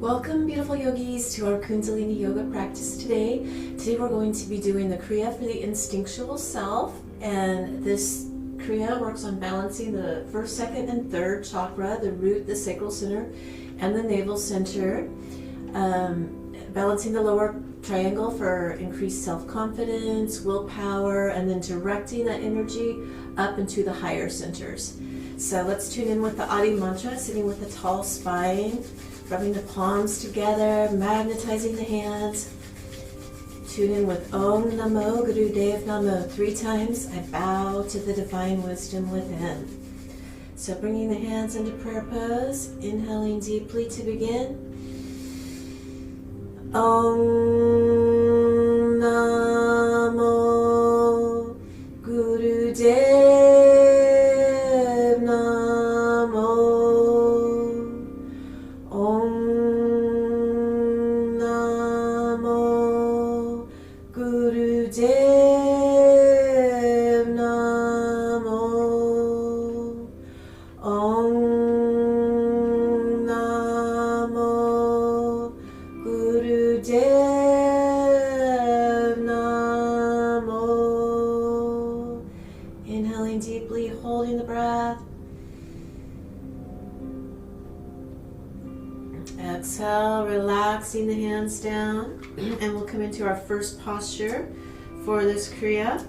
Welcome, beautiful yogis, to our Kundalini yoga practice today. Today we're going to be doing the Kriya for the instinctual self, and this Kriya works on balancing the first, second, and third chakra, the root, the sacral center, and the navel center. Balancing the lower triangle for increased self-confidence, willpower, and then directing that energy up into the higher centers. So let's tune in with the Adi mantra, sitting with a tall spine, rubbing the palms together, magnetizing the hands. Tune in with Om Namo Guru Dev Namo 3 times. I bow to the divine wisdom within. So bringing the hands into prayer pose, inhaling deeply to begin. Om Namo Guru Dev Namo. Om Namo Guru Dev Namo. Om Namo Guru Dev Namo. Inhaling deeply, holding the breath. Exhale, relaxing the hands down, and we'll come into our first posture for this Kriya.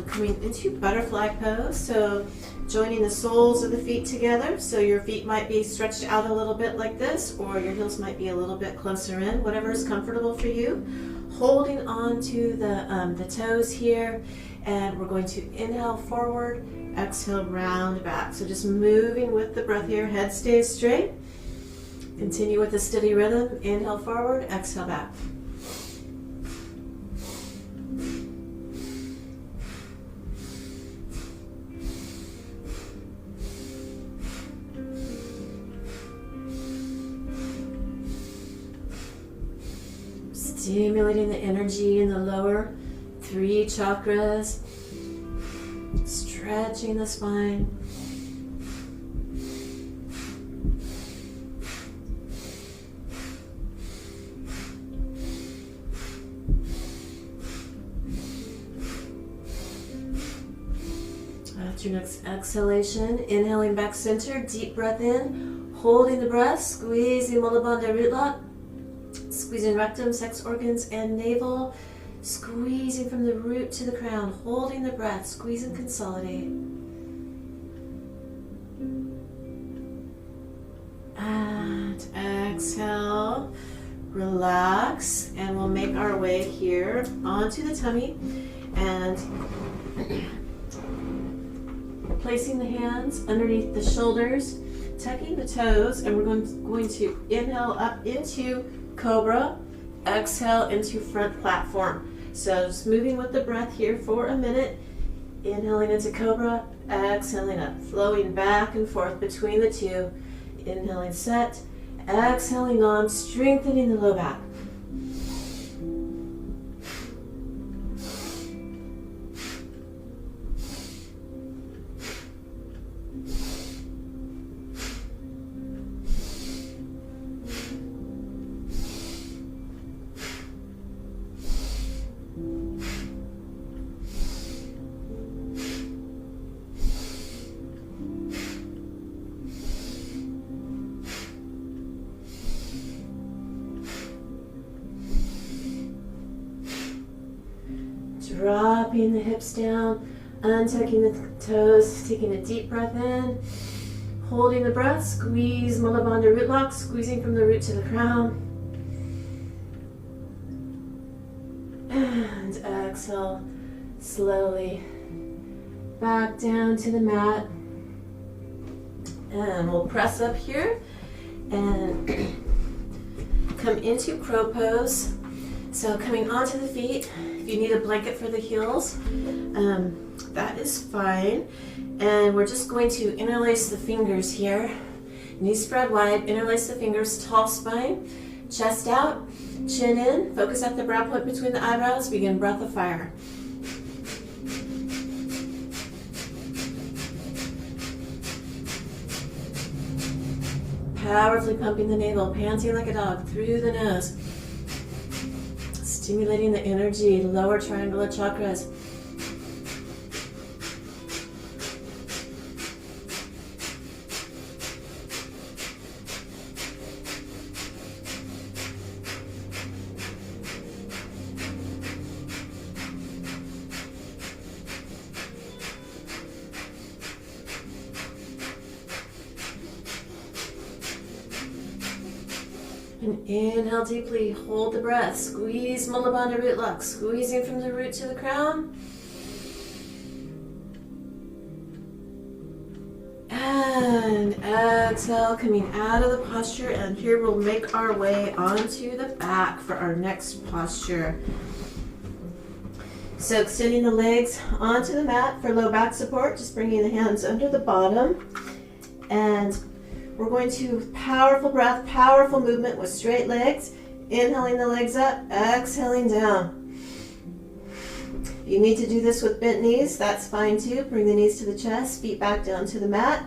Coming into butterfly pose, so joining the soles of the feet together. So your feet might be stretched out a little bit like this, or your heels might be a little bit closer in, whatever is comfortable for you. Holding on to the toes here, and we're going to inhale forward, exhale round back. So just moving with the breath here, head stays straight. Continue with a steady rhythm. Inhale forward, exhale back. Stimulating the energy in the lower 3 chakras. Stretching the spine. After your next exhalation, inhaling back center, deep breath in, holding the breath, squeezing Mulabandha root lock, squeezing rectum, sex organs, and navel, squeezing from the root to the crown, holding the breath, squeeze and consolidate. And exhale, relax, and we'll make our way here onto the tummy, and placing the hands underneath the shoulders, tucking the toes, and we're going to inhale up into cobra, exhale into front platform. So just moving with the breath here for a minute, inhaling into cobra, exhaling up, flowing back and forth between the two, inhaling set, exhaling on, strengthening the low back. Dropping the hips down, untucking the toes, taking a deep breath in, holding the breath, squeeze Mulabandha root lock, squeezing from the root to the crown. And exhale, slowly back down to the mat. And we'll press up here and come into crow pose. So coming onto the feet, if you need a blanket for the heels, that is fine. And we're just going to interlace the fingers here. Knees spread wide, interlace the fingers, tall spine, chest out, chin in, focus at the brow point between the eyebrows, begin breath of fire. Powerfully pumping the navel, panting like a dog through the nose. Stimulating the energy, lower triangular chakras. And inhale deeply, hold the breath, squeeze Mula Bandha root lock, squeezing from the root to the crown. And exhale, coming out of the posture, and here we'll make our way onto the back for our next posture. So extending the legs onto the mat for low back support, just bringing the hands under the bottom, and we're going to powerful breath, powerful movement with straight legs. Inhaling the legs up, exhaling down. You need to do this with bent knees, that's fine too. Bring the knees to the chest, feet back down to the mat.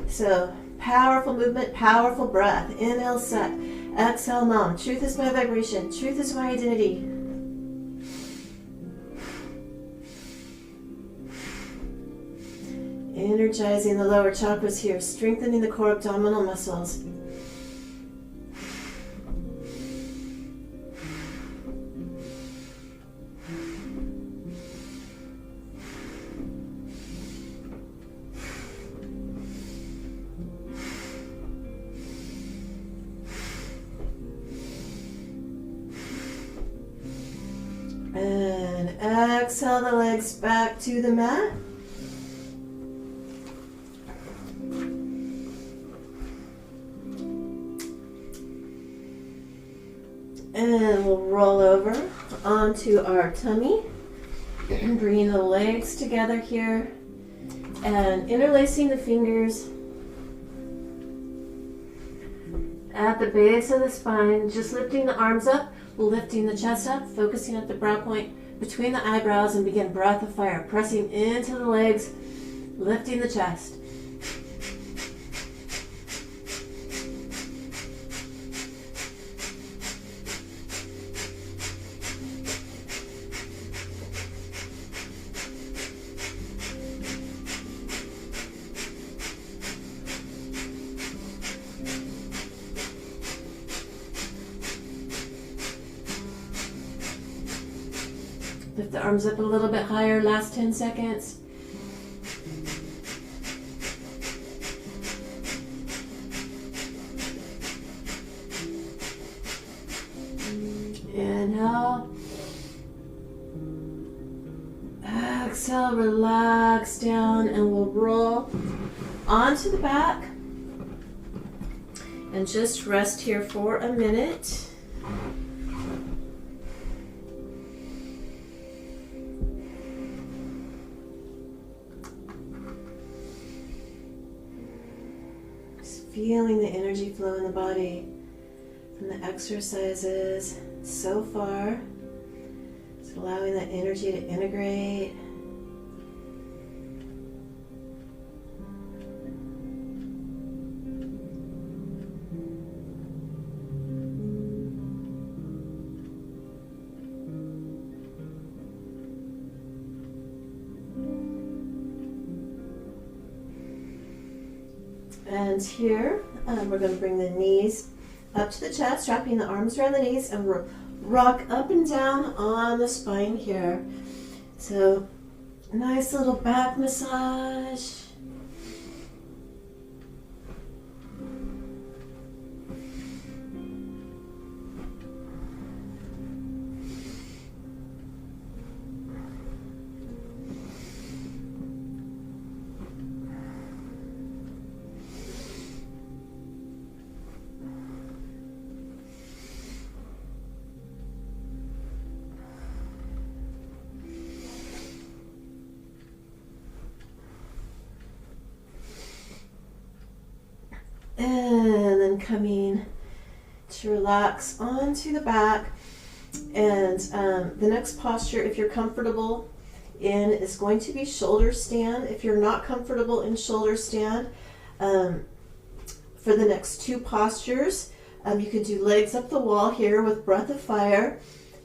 So powerful movement, powerful breath. Inhale, Sat. Exhale, Nam. Truth is my vibration. Truth is my identity. Energizing the lower chakras here, strengthening the core abdominal muscles. And exhale the legs back to the mat. And we'll roll over onto our tummy, bringing the legs together here and interlacing the fingers at the base of the spine, just lifting the arms up, lifting the chest up, focusing at the brow point between the eyebrows, and begin breath of fire, pressing into the legs, lifting the chest. Lift the arms up a little bit higher, last 10 seconds. Inhale. Exhale, relax down, and we'll roll onto the back. And just rest here for a minute. Feeling the energy flow in the body from the exercises so far. Just allowing that energy to integrate. And here, we're going to bring the knees up to the chest, wrapping the arms around the knees, and we'll rock up and down on the spine here. So, nice little back massage. And then coming to relax onto the back. And the next posture, if you're comfortable in, is going to be shoulder stand. If you're not comfortable in shoulder stand, for the next 2 postures. You can do legs up the wall here with breath of fire.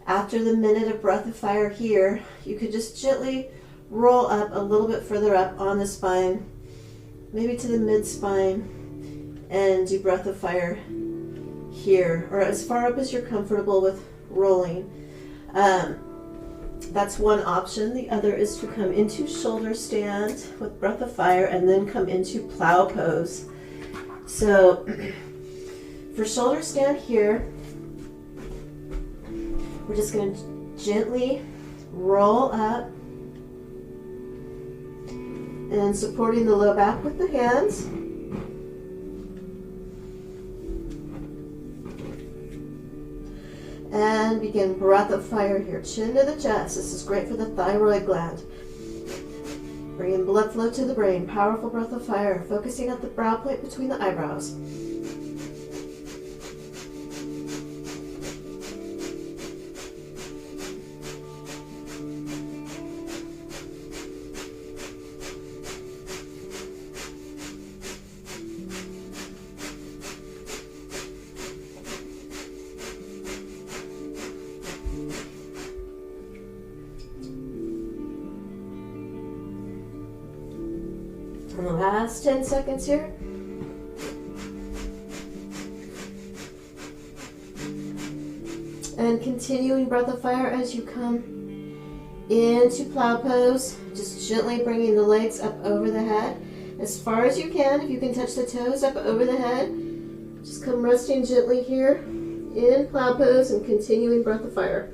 After the minute of breath of fire here, you can just gently roll up a little bit further up on the spine, maybe to the mid-spine, and do breath of fire here, or as far up as you're comfortable with rolling. That's one option. The other is to come into shoulder stand with breath of fire and then come into plow pose. So for shoulder stand here, we're just going to gently roll up and supporting the low back with the hands. And begin breath of fire here, chin to the chest. This is great for the thyroid gland. Bringing blood flow to the brain. Powerful breath of fire, focusing at the brow point between the eyebrows. And the last 10 seconds here. And continuing breath of fire as you come into plow pose. Just gently bringing the legs up over the head as far as you can. If you can touch the toes up over the head, just come resting gently here in plow pose and continuing breath of fire.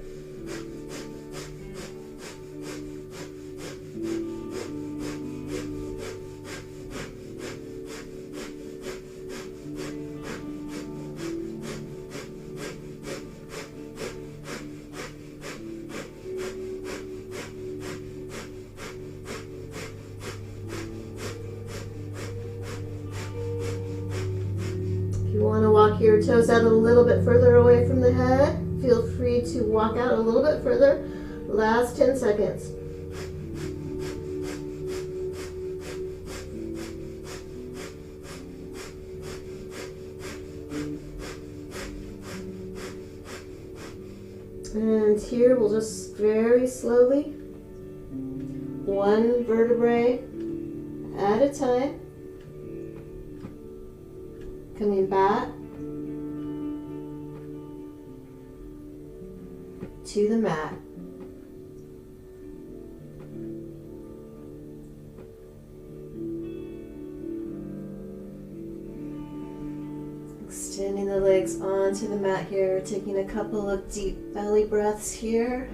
You want to walk your toes out a little bit further away from the head. Feel free to walk out a little bit further. Last 10 seconds. And here we'll just very slowly, one vertebrae at a time, coming back to the mat. Extending the legs onto the mat here, taking a couple of deep belly breaths here.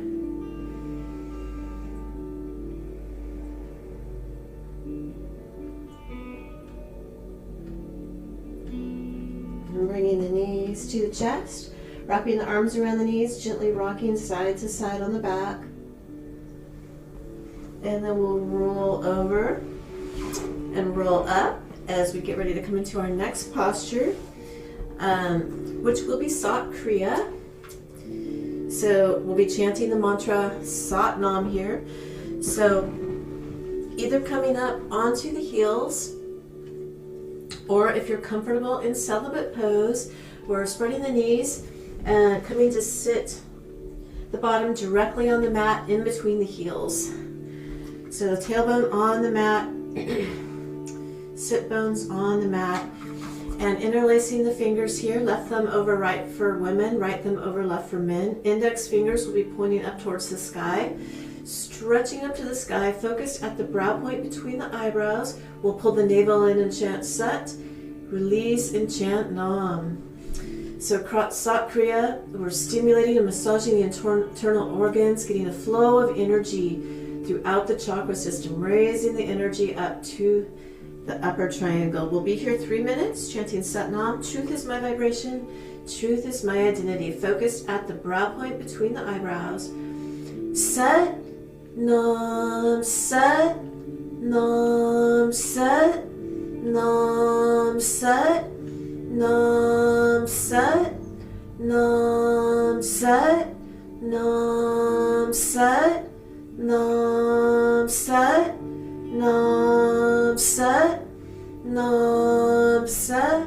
And bringing the knees to the chest, wrapping the arms around the knees, gently rocking side to side on the back. And then we'll roll over and roll up as we get ready to come into our next posture, which will be Sat Kriya. So we'll be chanting the mantra Sat Nam here. So either coming up onto the heels, or if you're comfortable in celibate pose, we're spreading the knees and coming to sit the bottom directly on the mat in between the heels. So the tailbone on the mat, sit bones on the mat, and interlacing the fingers here, left thumb over right for women, right thumb over left for men. Index fingers will be pointing up towards the sky, stretching up to the sky, focused at the brow point between the eyebrows. We'll pull the navel in and chant Sat, release and chant Nam. So Sat Kriya, we're stimulating and massaging the internal organs, getting a flow of energy throughout the chakra system, raising the energy up to the upper triangle. We'll be here 3 minutes chanting Sat Nam. Truth is my vibration. Truth is my identity. Focused at the brow point between the eyebrows. Sat Nam, Sat Nam, Sat Nam, Sat Nam, Sat Nam, Sat Nam, Sat Nam, Sat Nam, Sat Nam, Sat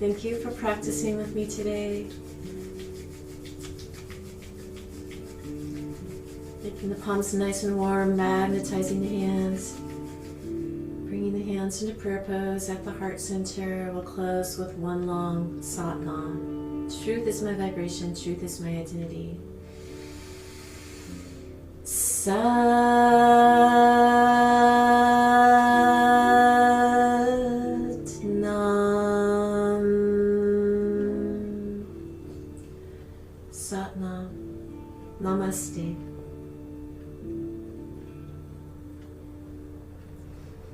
Thank you for practicing with me today. Making the palms nice and warm, magnetizing the hands. Bringing the hands into prayer pose at the heart center. We'll close with one long Satnam. Truth is my vibration, truth is my identity. Satnam. Satnam. Namaste.